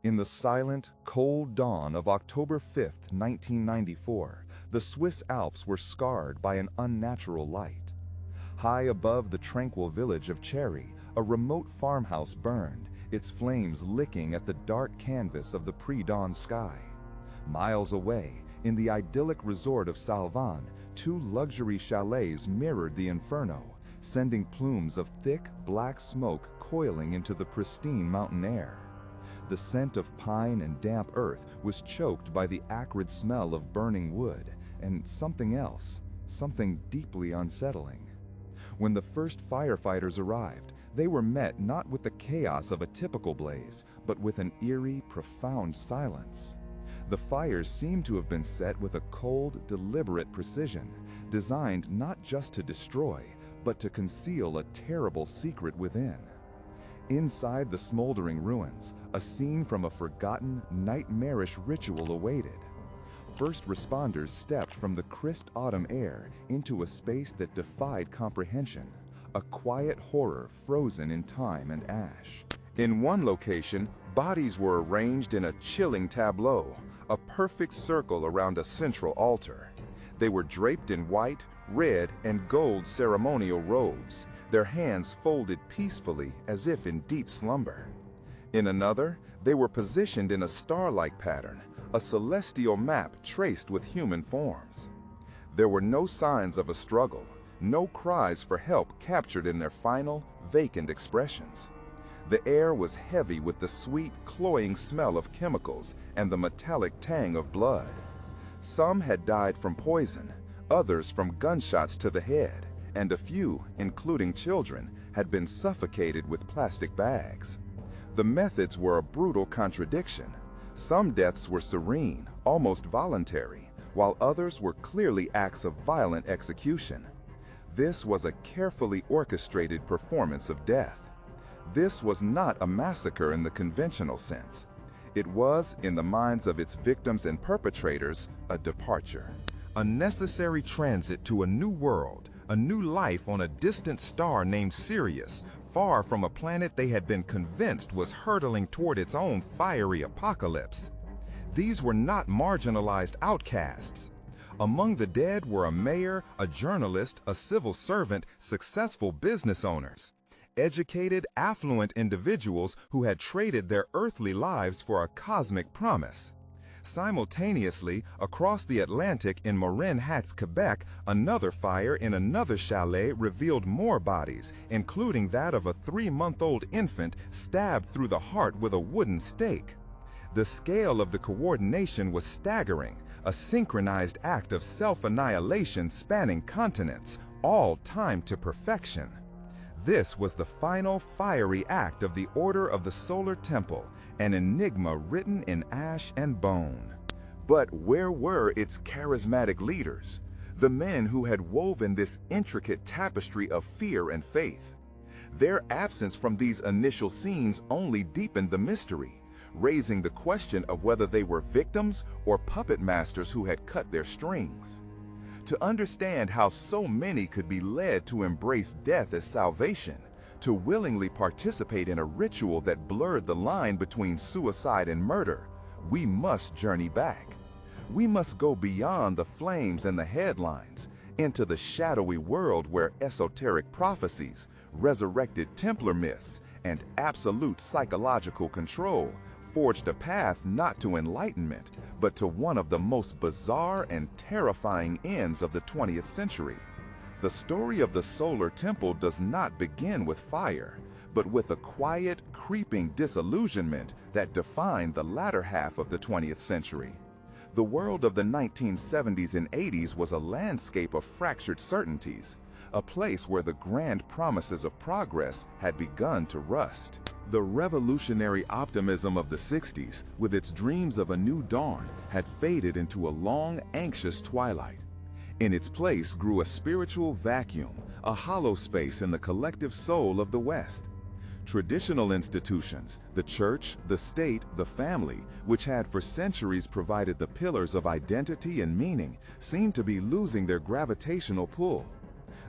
In the silent, cold dawn of October 5, 1994, the Swiss Alps were scarred by an unnatural light. High above the tranquil village of Cherry, a remote farmhouse burned, its flames licking at the dark canvas of the pre-dawn sky. Miles away, in the idyllic resort of Salvan, two luxury chalets mirrored the inferno, sending plumes of thick, black smoke coiling into the pristine mountain air. The scent of pine and damp earth was choked by the acrid smell of burning wood, and something else, something deeply unsettling. When the first firefighters arrived, they were met not with the chaos of a typical blaze, but with an eerie, profound silence. The fires seemed to have been set with a cold, deliberate precision, designed not just to destroy, but to conceal a terrible secret within. Inside the smoldering ruins, a scene from a forgotten, nightmarish ritual awaited. First responders stepped from the crisp autumn air into a space that defied comprehension, a quiet horror frozen in time and ash. In one location, bodies were arranged in a chilling tableau, a perfect circle around a central altar. They were draped in white, red, and gold ceremonial robes, their hands folded peacefully as if in deep slumber. In another, they were positioned in a star-like pattern, a celestial map traced with human forms. There were no signs of a struggle, no cries for help captured in their final, vacant expressions. The air was heavy with the sweet, cloying smell of chemicals and the metallic tang of blood. Some had died from poison, others from gunshots to the head, and a few, including children, had been suffocated with plastic bags. The methods were a brutal contradiction. Some deaths were serene, almost voluntary, while others were clearly acts of violent execution. This was a carefully orchestrated performance of death. This was not a massacre in the conventional sense. It was, in the minds of its victims and perpetrators, a departure. A necessary transit to a new world, a new life on a distant star named Sirius, far from a planet they had been convinced was hurtling toward its own fiery apocalypse. These were not marginalized outcasts. Among the dead were a mayor, a journalist, a civil servant, successful business owners. Educated, affluent individuals who had traded their earthly lives for a cosmic promise. Simultaneously, across the Atlantic in Marin Hats, Quebec, another fire in another chalet revealed more bodies, including that of a 3-month-old infant stabbed through the heart with a wooden stake. The scale of the coordination was staggering, a synchronized act of self-annihilation spanning continents, all timed to perfection. This was the final fiery act of the Order of the Solar Temple, an enigma written in ash and bone. But where were its charismatic leaders, the men who had woven this intricate tapestry of fear and faith? Their absence from these initial scenes only deepened the mystery, raising the question of whether they were victims or puppet masters who had cut their strings. To understand how so many could be led to embrace death as salvation, to willingly participate in a ritual that blurred the line between suicide and murder, we must journey back. We must go beyond the flames and the headlines, into the shadowy world where esoteric prophecies, resurrected Templar myths, and absolute psychological control forged a path not to enlightenment, but to one of the most bizarre and terrifying ends of the 20th century. The story of the Solar Temple does not begin with fire, but with a quiet, creeping disillusionment that defined the latter half of the 20th century. The world of the 1970s and 80s was a landscape of fractured certainties, a place where the grand promises of progress had begun to rust. The revolutionary optimism of the 60s, with its dreams of a new dawn, had faded into a long, anxious twilight. In its place grew a spiritual vacuum, a hollow space in the collective soul of the West. Traditional institutions, the church, the state, the family, which had for centuries provided the pillars of identity and meaning, seemed to be losing their gravitational pull.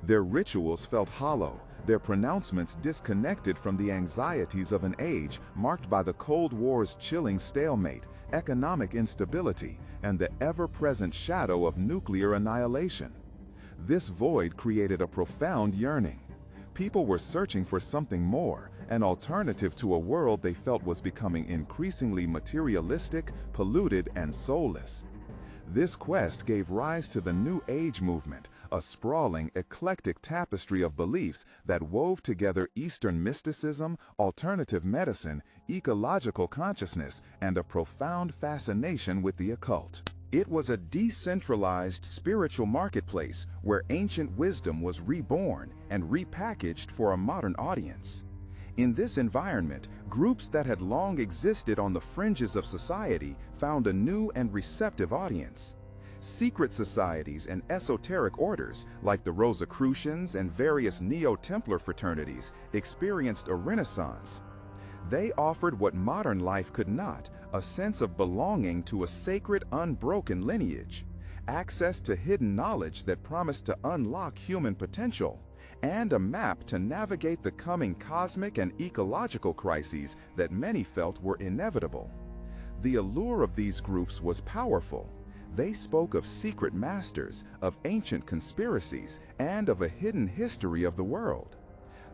Their rituals felt hollow, Their pronouncements disconnected from the anxieties of an age marked by the Cold War's chilling stalemate, economic instability, and the ever-present shadow of nuclear annihilation. This void created a profound yearning. People were searching for something more, an alternative to a world they felt was becoming increasingly materialistic, polluted, and soulless. This quest gave rise to the New Age movement, a sprawling, eclectic tapestry of beliefs that wove together Eastern mysticism, alternative medicine, ecological consciousness, and a profound fascination with the occult. It was a decentralized spiritual marketplace where ancient wisdom was reborn and repackaged for a modern audience. In this environment, groups that had long existed on the fringes of society found a new and receptive audience. Secret societies and esoteric orders, like the Rosicrucians and various Neo-Templar fraternities, experienced a renaissance. They offered what modern life could not, a sense of belonging to a sacred, unbroken lineage, access to hidden knowledge that promised to unlock human potential, and a map to navigate the coming cosmic and ecological crises that many felt were inevitable. The allure of these groups was powerful. They spoke of secret masters, of ancient conspiracies, and of a hidden history of the world.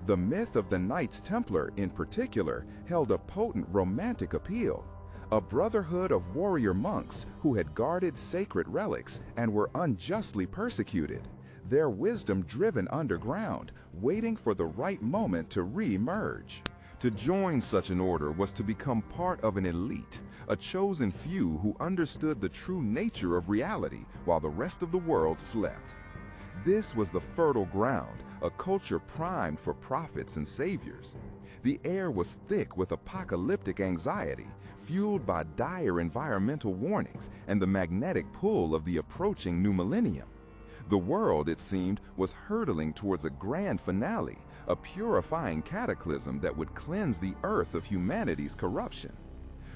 The myth of the Knights Templar, in particular, held a potent romantic appeal. A brotherhood of warrior monks who had guarded sacred relics and were unjustly persecuted, their wisdom driven underground, waiting for the right moment to re-emerge. To join such an order was to become part of an elite, a chosen few who understood the true nature of reality while the rest of the world slept. This was the fertile ground, a culture primed for prophets and saviors. The air was thick with apocalyptic anxiety, fueled by dire environmental warnings and the magnetic pull of the approaching new millennium. The world, it seemed, was hurtling towards a grand finale, a purifying cataclysm that would cleanse the earth of humanity's corruption.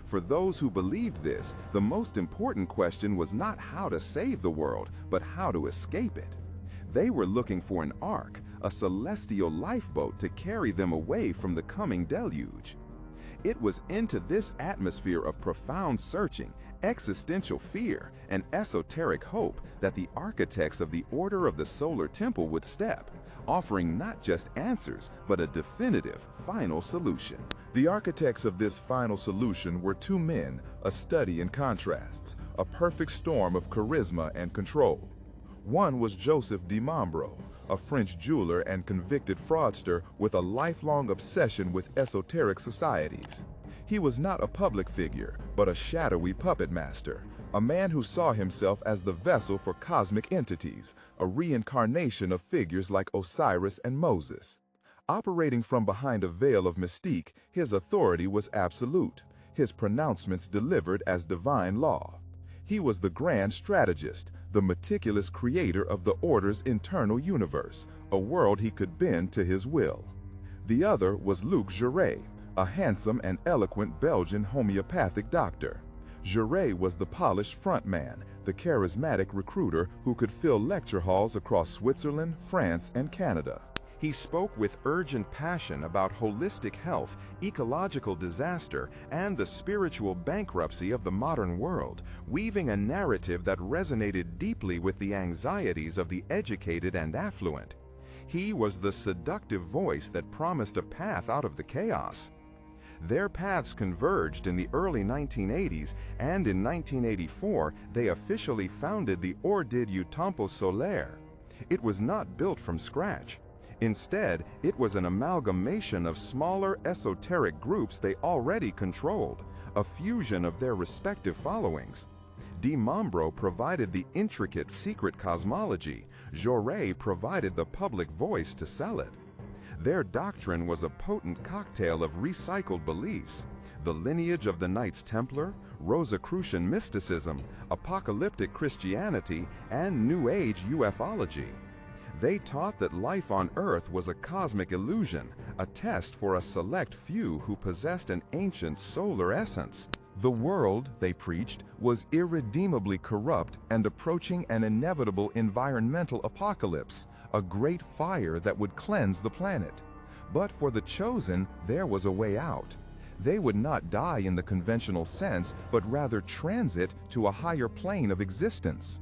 For those who believed this, the most important question was not how to save the world, but how to escape it. They were looking for an ark, a celestial lifeboat to carry them away from the coming deluge. It was into this atmosphere of profound searching, existential fear, and esoteric hope that the architects of the Order of the Solar Temple would step, offering not just answers, but a definitive, final solution. The architects of this final solution were two men, a study in contrasts, a perfect storm of charisma and control. One was Joseph de Mambro, a French jeweler and convicted fraudster with a lifelong obsession with esoteric societies. He was not a public figure, but a shadowy puppet master, a man who saw himself as the vessel for cosmic entities, a reincarnation of figures like Osiris and Moses. Operating from behind a veil of mystique, his authority was absolute, his pronouncements delivered as divine law. He was the grand strategist, the meticulous creator of the Order's internal universe, a world he could bend to his will. The other was Luc Jouret, a handsome and eloquent Belgian homeopathic doctor. Jouret was the polished frontman, the charismatic recruiter who could fill lecture halls across Switzerland, France, and Canada. He spoke with urgent passion about holistic health, ecological disaster, and the spiritual bankruptcy of the modern world, weaving a narrative that resonated deeply with the anxieties of the educated and affluent. He was the seductive voice that promised a path out of the chaos. Their paths converged in the early 1980s, and in 1984, they officially founded the Ordem du Templo Solar. It was not built from scratch. Instead, it was an amalgamation of smaller esoteric groups they already controlled, a fusion of their respective followings. De Mambro provided the intricate secret cosmology, Jouret provided the public voice to sell it. Their doctrine was a potent cocktail of recycled beliefs, the lineage of the Knights Templar, Rosicrucian mysticism, apocalyptic Christianity, and New Age ufology. They taught that life on Earth was a cosmic illusion, a test for a select few who possessed an ancient solar essence. The world, they preached, was irredeemably corrupt and approaching an inevitable environmental apocalypse, a great fire that would cleanse the planet. But for the chosen, there was a way out. They would not die in the conventional sense, but rather transit to a higher plane of existence.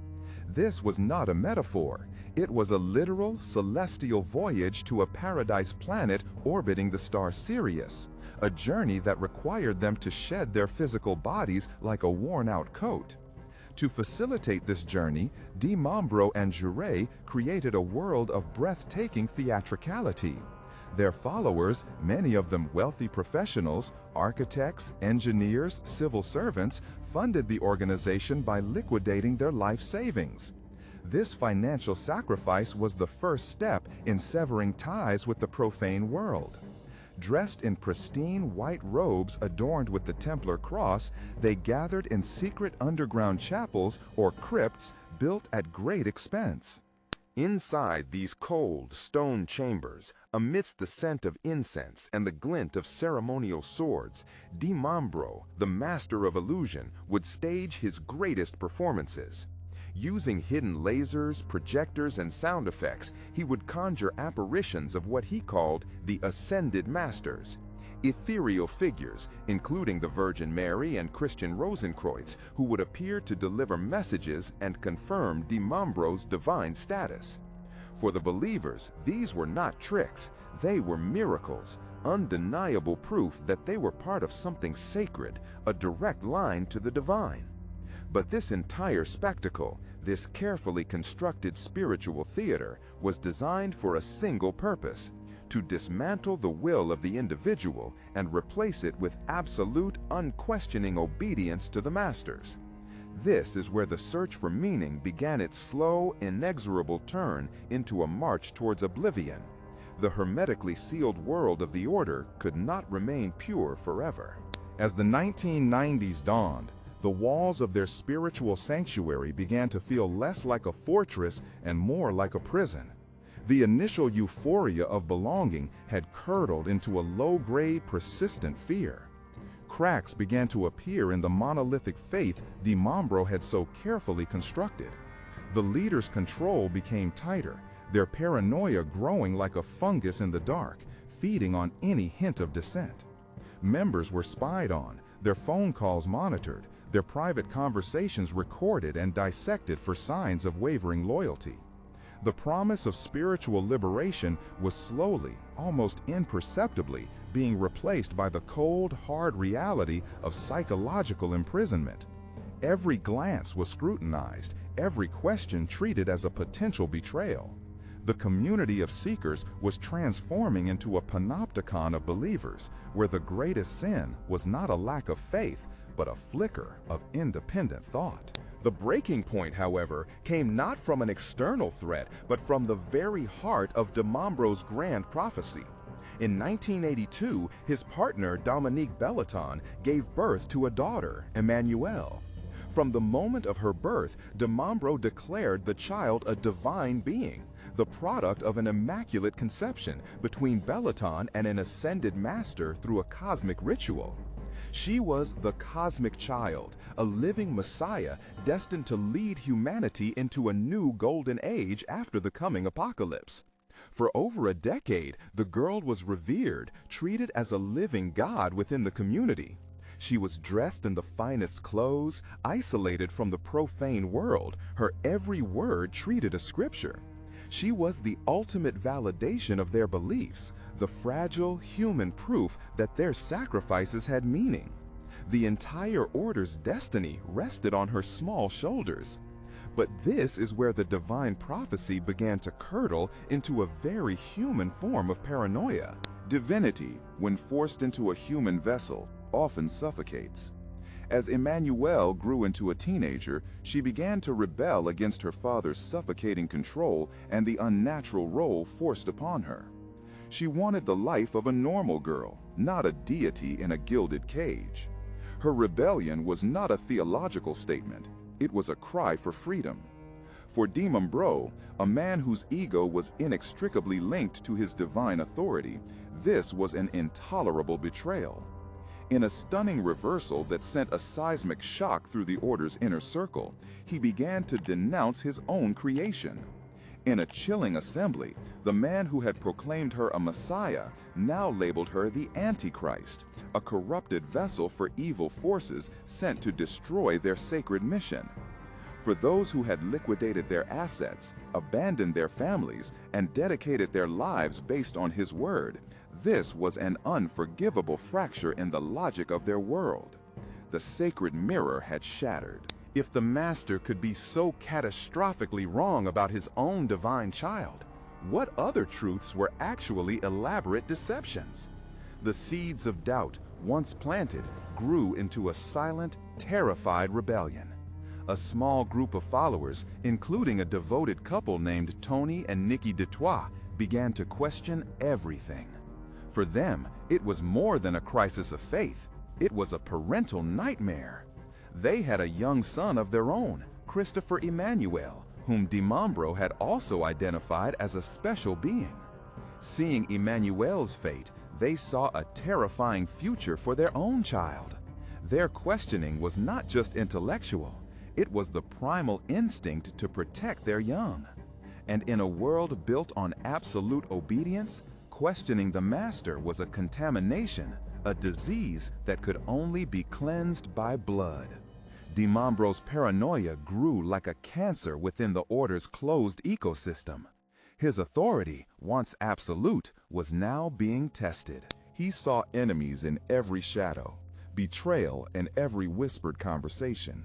This was not a metaphor. It was a literal, celestial voyage to a paradise planet orbiting the star Sirius, a journey that required them to shed their physical bodies like a worn-out coat. To facilitate this journey, Mambro and Jouret created a world of breathtaking theatricality. Their followers, many of them wealthy professionals, architects, engineers, civil servants, funded the organization by liquidating their life savings. This financial sacrifice was the first step in severing ties with the profane world. Dressed in pristine white robes adorned with the Templar cross, they gathered in secret underground chapels or crypts built at great expense. Inside these cold stone chambers, amidst the scent of incense and the glint of ceremonial swords, Mambro, the master of illusion, would stage his greatest performances. Using hidden lasers, projectors, and sound effects, he would conjure apparitions of what he called the Ascended Masters, ethereal figures, including the Virgin Mary and Christian Rosenkreuz, who would appear to deliver messages and confirm Mambro's divine status. For the believers, these were not tricks, they were miracles, undeniable proof that they were part of something sacred, a direct line to the divine. But this entire spectacle, this carefully constructed spiritual theater, was designed for a single purpose: to dismantle the will of the individual and replace it with absolute, unquestioning obedience to the masters. This is where the search for meaning began its slow, inexorable turn into a march towards oblivion. The hermetically sealed world of the order could not remain pure forever. As the 1990s dawned, the walls of their spiritual sanctuary began to feel less like a fortress and more like a prison. The initial euphoria of belonging had curdled into a low-grade, persistent fear. Cracks began to appear in the monolithic faith Mambro had so carefully constructed. The leaders' control became tighter, their paranoia growing like a fungus in the dark, feeding on any hint of dissent. Members were spied on, their phone calls monitored, their private conversations recorded and dissected for signs of wavering loyalty. The promise of spiritual liberation was slowly, almost imperceptibly, being replaced by the cold, hard reality of psychological imprisonment. Every glance was scrutinized, every question treated as a potential betrayal. The community of seekers was transforming into a panopticon of believers, where the greatest sin was not a lack of faith, but a flicker of independent thought. The breaking point, however, came not from an external threat, but from the very heart of Mambro's grand prophecy. In 1982, his partner Dominique Belleton gave birth to a daughter, Emmanuelle. From the moment of her birth, Mambro declared the child a divine being, the product of an immaculate conception between Belleton and an ascended master through a cosmic ritual. She was the cosmic child, a living messiah destined to lead humanity into a new golden age after the coming apocalypse. For over a decade, the girl was revered, treated as a living god within the community. She was dressed in the finest clothes, isolated from the profane world, her every word treated as scripture. She was the ultimate validation of their beliefs, the fragile human proof that their sacrifices had meaning. The entire order's destiny rested on her small shoulders. But this is where the divine prophecy began to curdle into a very human form of paranoia. Divinity, when forced into a human vessel, often suffocates. As Emmanuelle grew into a teenager, she began to rebel against her father's suffocating control and the unnatural role forced upon her. She wanted the life of a normal girl, not a deity in a gilded cage. Her rebellion was not a theological statement, it was a cry for freedom. For Mambro, a man whose ego was inextricably linked to his divine authority, this was an intolerable betrayal. In a stunning reversal that sent a seismic shock through the Order's inner circle, he began to denounce his own creation. In a chilling assembly, the man who had proclaimed her a Messiah now labeled her the Antichrist, a corrupted vessel for evil forces sent to destroy their sacred mission. For those who had liquidated their assets, abandoned their families, and dedicated their lives based on his word, this was an unforgivable fracture in the logic of their world. The sacred mirror had shattered. If the Master could be so catastrophically wrong about his own divine child, what other truths were actually elaborate deceptions? The seeds of doubt, once planted, grew into a silent, terrified rebellion. A small group of followers, including a devoted couple named Tony and Nikki Detroit, began to question everything. For them, it was more than a crisis of faith. It was a parental nightmare. They had a young son of their own, Christopher Emmanuel, whom Mambro had also identified as a special being. Seeing Emmanuel's fate, they saw a terrifying future for their own child. Their questioning was not just intellectual, it was the primal instinct to protect their young. And in a world built on absolute obedience, questioning the Master was a contamination, a disease that could only be cleansed by blood. Mambro's paranoia grew like a cancer within the Order's closed ecosystem. His authority, once absolute, was now being tested. He saw enemies in every shadow, betrayal in every whispered conversation.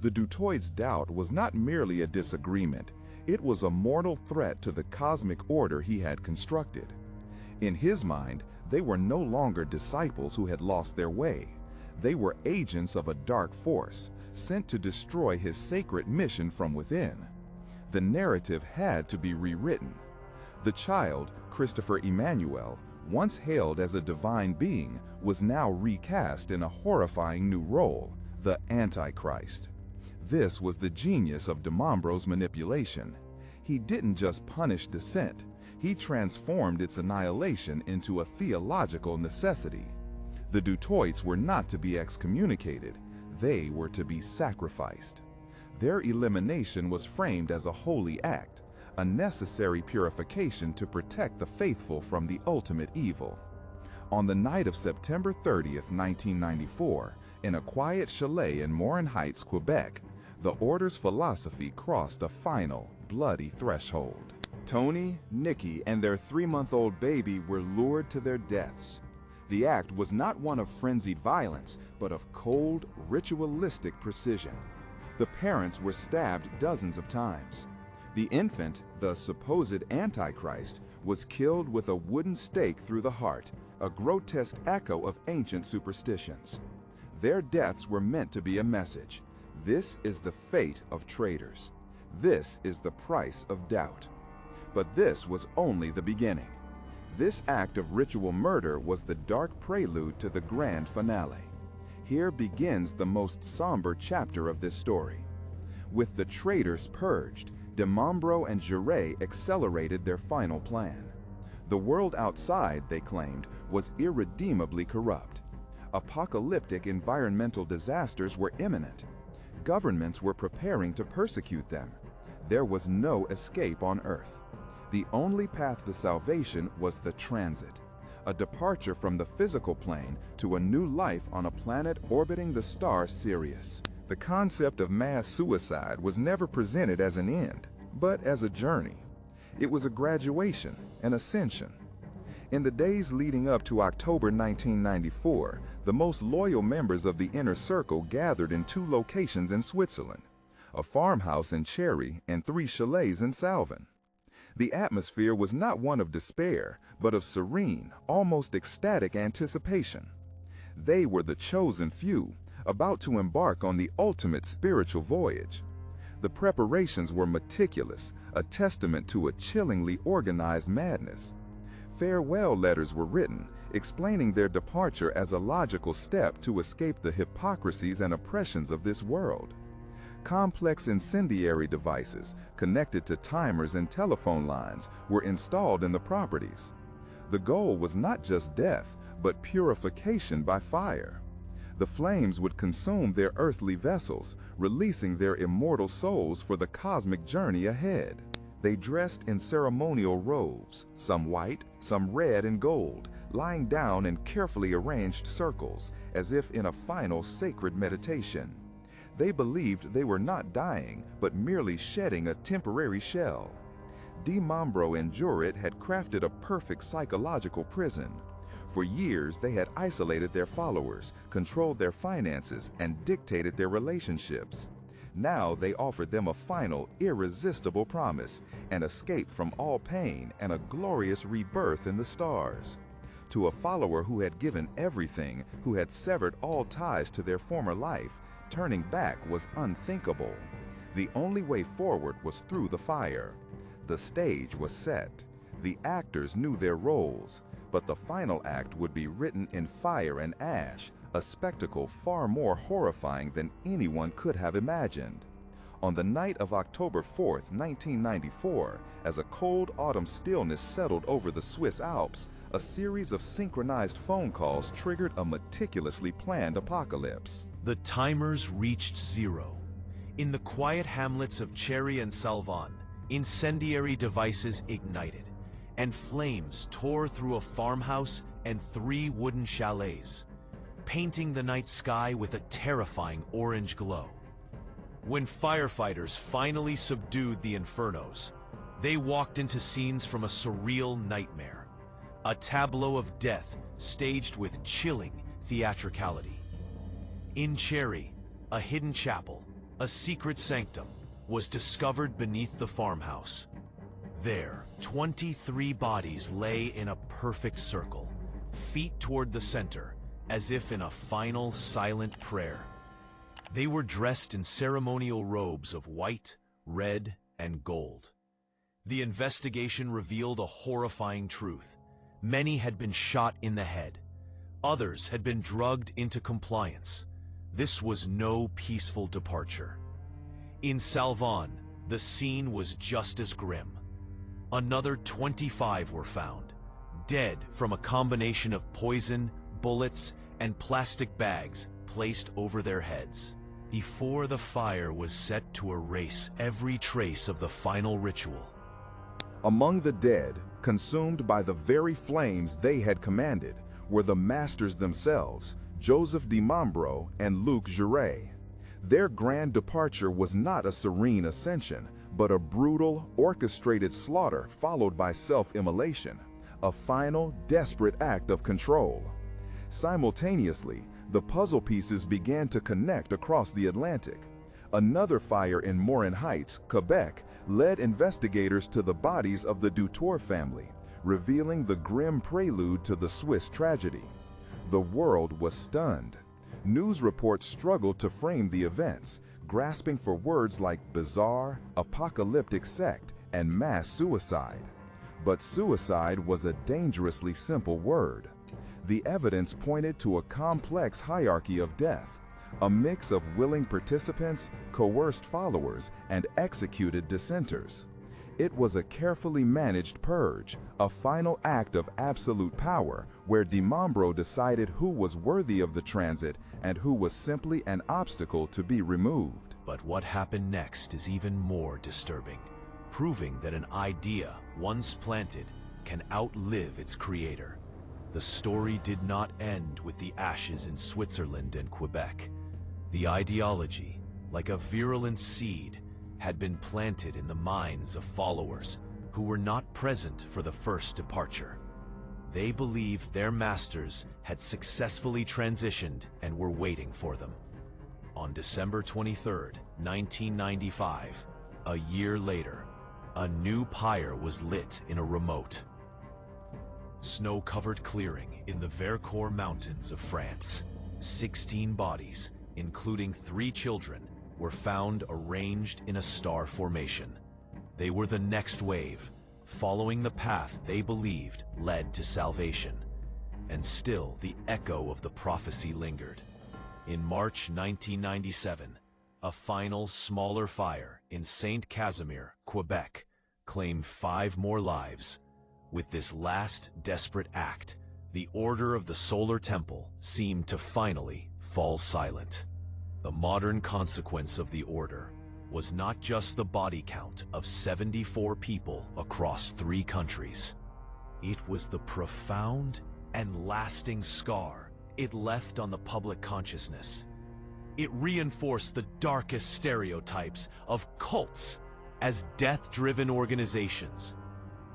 The Dutoid's doubt was not merely a disagreement, it was a mortal threat to the cosmic order he had constructed. In his mind, they were no longer disciples who had lost their way. They were agents of a dark force, sent to destroy his sacred mission from within. The narrative had to be rewritten. The child, Christopher Emmanuel, once hailed as a divine being, was now recast in a horrifying new role, the Antichrist. This was the genius of Mambro's manipulation. He didn't just punish dissent, he transformed its annihilation into a theological necessity. The Dutoids were not to be excommunicated, they were to be sacrificed. Their elimination was framed as a holy act, a necessary purification to protect the faithful from the ultimate evil. On the night of September 30th, 1994, in a quiet chalet in Morin Heights, Quebec, the Order's philosophy crossed a final, bloody threshold. Tony, Nikki, and their 3-month-old baby were lured to their deaths. The act was not one of frenzied violence, but of cold, ritualistic precision. The parents were stabbed dozens of times. The infant, the supposed Antichrist, was killed with a wooden stake through the heart, a grotesque echo of ancient superstitions. Their deaths were meant to be a message. This is the fate of traitors. This is the price of doubt. But this was only the beginning. This act of ritual murder was the dark prelude to the grand finale. Here begins the most somber chapter of this story. With the traitors purged, Mambro and Jouret accelerated their final plan. The world outside, they claimed, was irredeemably corrupt. Apocalyptic environmental disasters were imminent. Governments were preparing to persecute them. There was no escape on Earth. The only path to salvation was the transit, a departure from the physical plane to a new life on a planet orbiting the star Sirius. The concept of mass suicide was never presented as an end, but as a journey. It was a graduation, an ascension. In the days leading up to October 1994, the most loyal members of the Inner Circle gathered in 2 locations in Switzerland, a farmhouse in Cherry and 3 chalets in Salvan. The atmosphere was not one of despair, but of serene, almost ecstatic anticipation. They were the chosen few, about to embark on the ultimate spiritual voyage. The preparations were meticulous, a testament to a chillingly organized madness. Farewell letters were written, explaining their departure as a logical step to escape the hypocrisies and oppressions of this world. Complex incendiary devices, connected to timers and telephone lines, were installed in the properties. The goal was not just death, but purification by fire. The flames would consume their earthly vessels, releasing their immortal souls for the cosmic journey ahead. They dressed in ceremonial robes, some white, some red and gold, lying down in carefully arranged circles, as if in a final sacred meditation. They believed they were not dying, but merely shedding a temporary shell. Mambro and Jouret had crafted a perfect psychological prison. For years, they had isolated their followers, controlled their finances, and dictated their relationships. Now they offered them a final, irresistible promise, an escape from all pain and a glorious rebirth in the stars. To a follower who had given everything, who had severed all ties to their former life, turning back was unthinkable. The only way forward was through the fire. The stage was set. The actors knew their roles, but the final act would be written in fire and ash, a spectacle far more horrifying than anyone could have imagined. On the night of October 4th, 1994, as a cold autumn stillness settled over the Swiss Alps, a series of synchronized phone calls triggered a meticulously planned apocalypse. The timers reached zero. In the quiet hamlets of Cherry and Salvan, incendiary devices ignited, and flames tore through a farmhouse and 3 wooden chalets, painting the night sky with a terrifying orange glow. When firefighters finally subdued the infernos, they walked into scenes from a surreal nightmare, a tableau of death staged with chilling theatricality. In Cherry, a hidden chapel, a secret sanctum, was discovered beneath the farmhouse. There, 23 bodies lay in a perfect circle, feet toward the center, as if in a final silent prayer. They were dressed in ceremonial robes of white, red, and gold. The investigation revealed a horrifying truth. Many had been shot in the head. Others had been drugged into compliance. This was no peaceful departure. In Salvan, the scene was just as grim. Another 25 were found, dead from a combination of poison, bullets, and plastic bags placed over their heads. Before the fire was set to erase every trace of the final ritual. Among the dead, consumed by the very flames they had commanded, were the masters themselves, Joseph de Mambro and Luc Jouret. Their grand departure was not a serene ascension, but a brutal, orchestrated slaughter followed by self-immolation, a final, desperate act of control. Simultaneously, the puzzle pieces began to connect across the Atlantic. Another fire in Morin Heights, Quebec, led investigators to the bodies of the Dutour family, revealing the grim prelude to the Swiss tragedy. The world was stunned. News reports struggled to frame the events, grasping for words like bizarre, apocalyptic sect, and mass suicide. But suicide was a dangerously simple word. The evidence pointed to a complex hierarchy of death, a mix of willing participants, coerced followers, and executed dissenters. It was a carefully managed purge, a final act of absolute power, where de Mambro decided who was worthy of the transit and who was simply an obstacle to be removed. But what happened next is even more disturbing, proving that an idea, once planted, can outlive its creator. The story did not end with the ashes in Switzerland and Quebec. The ideology, like a virulent seed, had been planted in the minds of followers who were not present for the first departure. They believed their masters had successfully transitioned and were waiting for them. On December 23, 1995, a year later, a new pyre was lit in a remote, snow-covered clearing in the Vercors Mountains of France. 16 bodies, including 3 children, were found arranged in a star formation. They were the next wave, following the path they believed led to salvation. And still the echo of the prophecy lingered. In March 1997, a final smaller fire in Saint-Casimir, Quebec, claimed 5 more lives. With this last desperate act, the Order of the Solar Temple seemed to finally fall silent. The modern consequence of the order was not just the body count of 74 people across 3 countries. It was the profound and lasting scar it left on the public consciousness. It reinforced the darkest stereotypes of cults as death-driven organizations,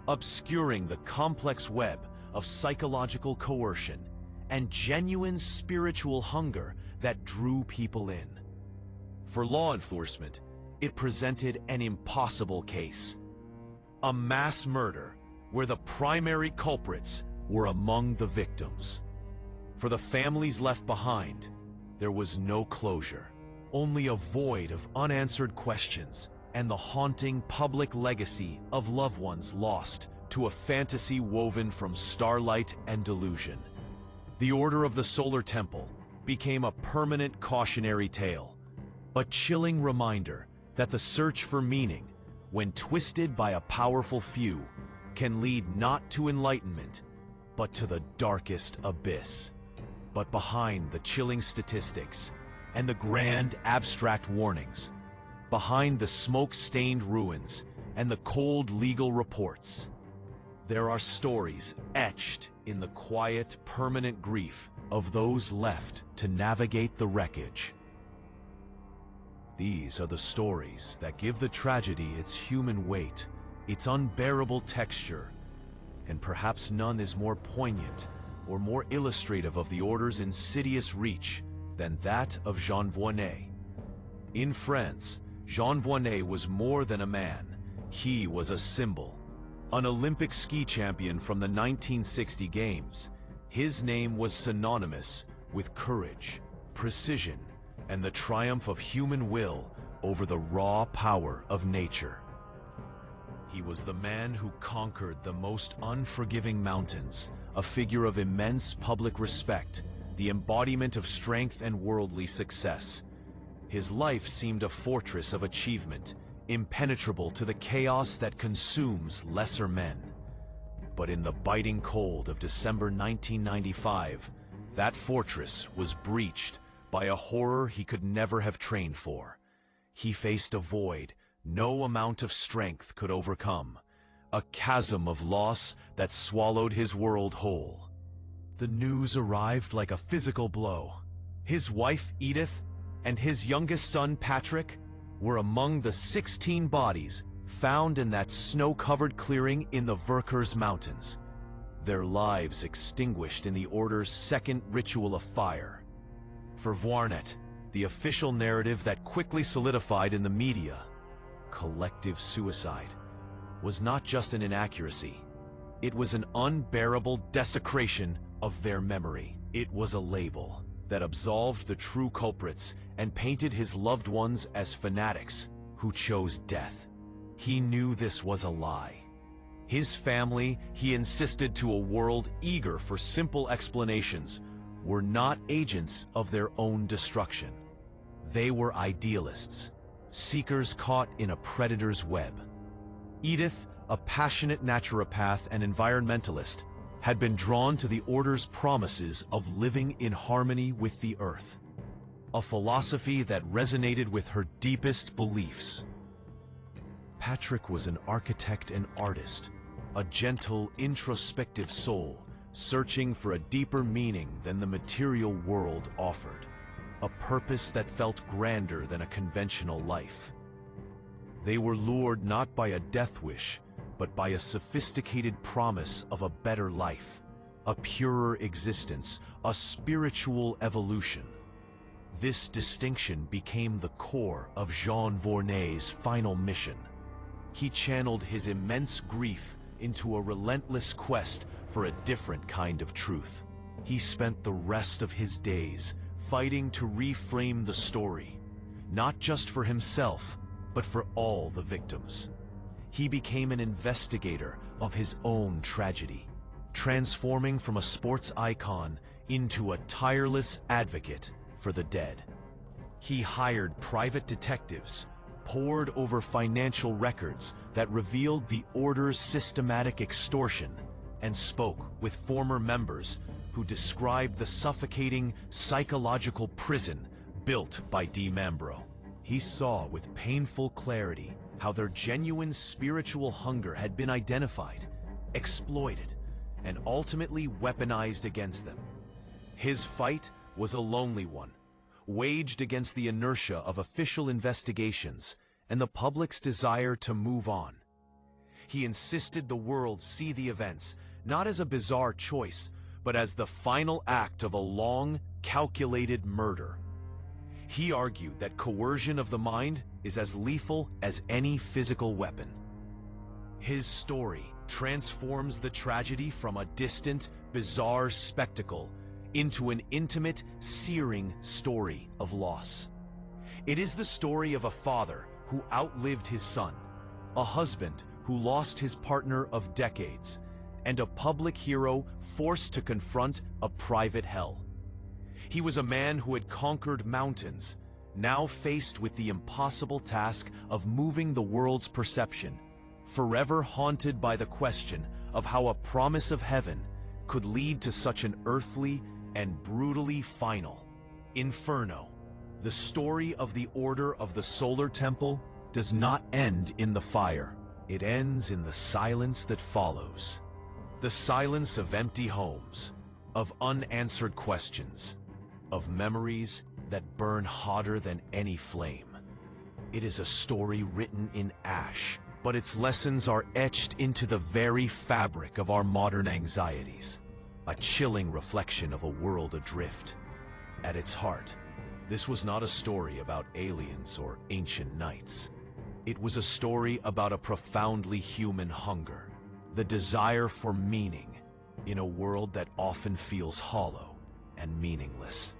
obscuring the complex web of psychological coercion and genuine spiritual hunger that drew people in. For law enforcement, it presented an impossible case. A mass murder where the primary culprits were among the victims. For the families left behind, there was no closure, only a void of unanswered questions and the haunting public legacy of loved ones lost to a fantasy woven from starlight and delusion. The Order of the Solar Temple became a permanent cautionary tale, a chilling reminder that the search for meaning, when twisted by a powerful few, can lead not to enlightenment, but to the darkest abyss. But behind the chilling statistics and the grand abstract warnings, behind the smoke-stained ruins and the cold legal reports, there are stories etched in the quiet, permanent grief of those left to navigate the wreckage. These are the stories that give the tragedy its human weight, its unbearable texture, and perhaps none is more poignant or more illustrative of the Order's insidious reach than that of Jean Voynet. In France, Jean Voynet was more than a man. He was a symbol. An Olympic ski champion from the 1960 Games, his name was synonymous with courage, precision, and the triumph of human will over the raw power of nature. He was the man who conquered the most unforgiving mountains, a figure of immense public respect, the embodiment of strength and worldly success. His life seemed a fortress of achievement, impenetrable to the chaos that consumes lesser men. But in the biting cold of December 1995, that fortress was breached by a horror he could never have trained for. He faced a void no amount of strength could overcome, a chasm of loss that swallowed his world whole. The news arrived like a physical blow. His wife, Edith, and his youngest son, Patrick, were among the 16 bodies found in that snow-covered clearing in the Verkers Mountains, their lives extinguished in the Order's second ritual of fire. For Voynet, the official narrative that quickly solidified in the media, collective suicide, was not just an inaccuracy. It was an unbearable desecration of their memory. It was a label that absolved the true culprits and painted his loved ones as fanatics who chose death. He knew this was a lie. His family, he insisted to a world eager for simple explanations, were not agents of their own destruction. They were idealists, seekers caught in a predator's web. Edith, a passionate naturopath and environmentalist, had been drawn to the Order's promises of living in harmony with the earth, a philosophy that resonated with her deepest beliefs. Patrick was an architect and artist, a gentle, introspective soul, searching for a deeper meaning than the material world offered, a purpose that felt grander than a conventional life. They were lured not by a death wish, but by a sophisticated promise of a better life, a purer existence, a spiritual evolution. This distinction became the core of Jean Voynet's final mission. He channeled his immense grief into a relentless quest for a different kind of truth. He spent the rest of his days fighting to reframe the story, not just for himself, but for all the victims. He became an investigator of his own tragedy, transforming from a sports icon into a tireless advocate for the dead. He hired private detectives, pored over financial records that revealed the Order's systematic extortion, and spoke with former members who described the suffocating psychological prison built by Mambro. He saw with painful clarity how their genuine spiritual hunger had been identified, exploited, and ultimately weaponized against them. His fight was a lonely one, waged against the inertia of official investigations and the public's desire to move on. He insisted the world see the events not as a bizarre choice, but as the final act of a long, calculated murder. He argued that coercion of the mind is as lethal as any physical weapon. His story transforms the tragedy from a distant, bizarre spectacle into an intimate, searing story of loss. It is the story of a father who outlived his son, a husband who lost his partner of decades, and a public hero forced to confront a private hell. He was a man who had conquered mountains, now faced with the impossible task of moving the world's perception, forever haunted by the question of how a promise of heaven could lead to such an earthly and brutally final inferno. The story of the Order of the Solar Temple does not end in the fire. It ends in the silence that follows. The silence of empty homes, of unanswered questions, of memories that burn hotter than any flame. It is a story written in ash, but its lessons are etched into the very fabric of our modern anxieties, a chilling reflection of a world adrift. At its heart, this was not a story about aliens or ancient knights. It was a story about a profoundly human hunger, the desire for meaning in a world that often feels hollow and meaningless.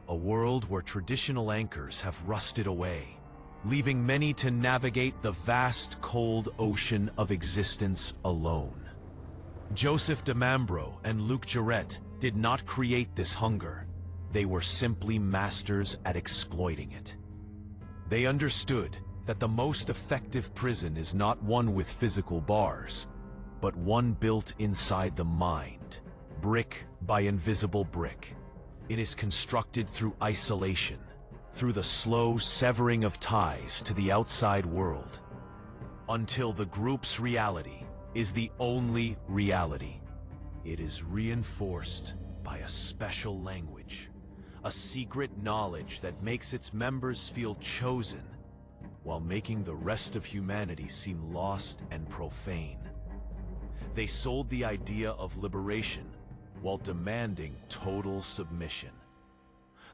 A world where traditional anchors have rusted away, leaving many to navigate the vast, cold ocean of existence alone. Joseph de Mambro and Luc Jouret did not create this hunger. They were simply masters at exploiting it. They understood that the most effective prison is not one with physical bars, but one built inside the mind, brick by invisible brick. It is constructed through isolation, through the slow severing of ties to the outside world, until the group's reality is the only reality. It is reinforced by a special language, a secret knowledge that makes its members feel chosen, while making the rest of humanity seem lost and profane. They sold the idea of liberation while demanding total submission.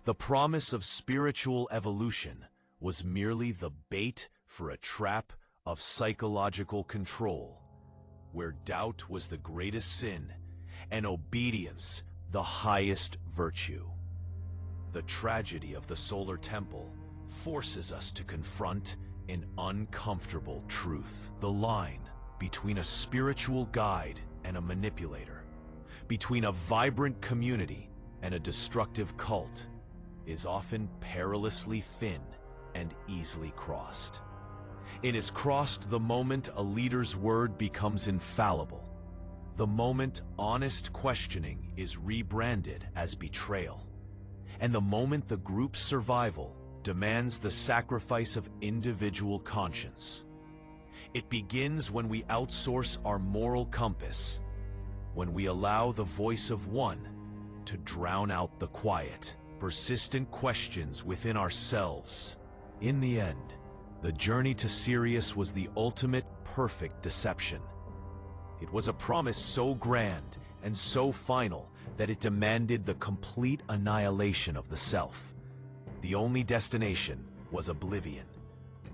The promise of spiritual evolution was merely the bait for a trap of psychological control, where doubt was the greatest sin and obedience the highest virtue. The tragedy of the Solar Temple forces us to confront an uncomfortable truth. The line between a spiritual guide and a manipulator, between a vibrant community and a destructive cult, is often perilously thin and easily crossed. It is crossed the moment a leader's word becomes infallible, the moment honest questioning is rebranded as betrayal, and the moment the group's survival demands the sacrifice of individual conscience. It begins when we outsource our moral compass, when we allow the voice of one to drown out the quiet, persistent questions within ourselves. In the end, the journey to Sirius was the ultimate perfect deception. It was a promise so grand and so final that it demanded the complete annihilation of the self. The only destination was oblivion,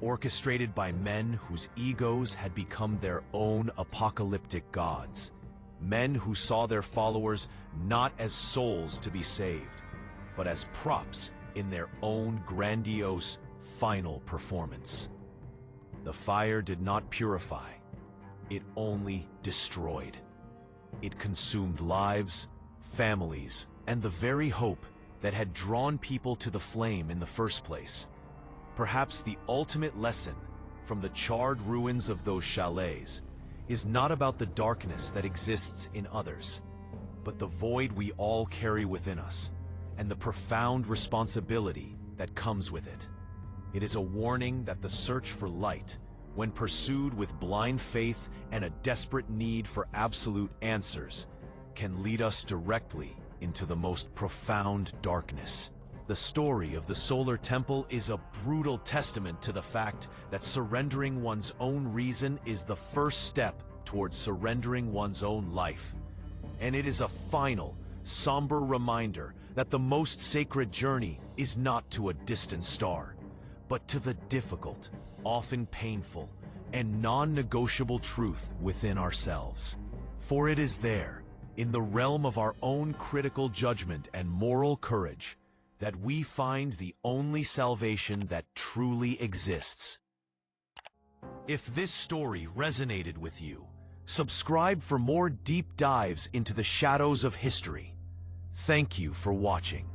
orchestrated by men whose egos had become their own apocalyptic gods, men who saw their followers not as souls to be saved, but as props in their own grandiose final performance. The fire did not purify, it only destroyed. It consumed lives, families, and the very hope that had drawn people to the flame in the first place. Perhaps the ultimate lesson from the charred ruins of those chalets is not about the darkness that exists in others, but the void we all carry within us, and the profound responsibility that comes with it. It is a warning that the search for light, when pursued with blind faith and a desperate need for absolute answers, can lead us directly into the most profound darkness. The story of the Solar Temple is a brutal testament to the fact that surrendering one's own reason is the first step towards surrendering one's own life. And it is a final, somber reminder that the most sacred journey is not to a distant star, but to the difficult, often painful, and non-negotiable truth within ourselves. For it is there, in the realm of our own critical judgment and moral courage, that we find the only salvation that truly exists. If this story resonated with you, subscribe for more deep dives into the shadows of history. Thank you for watching.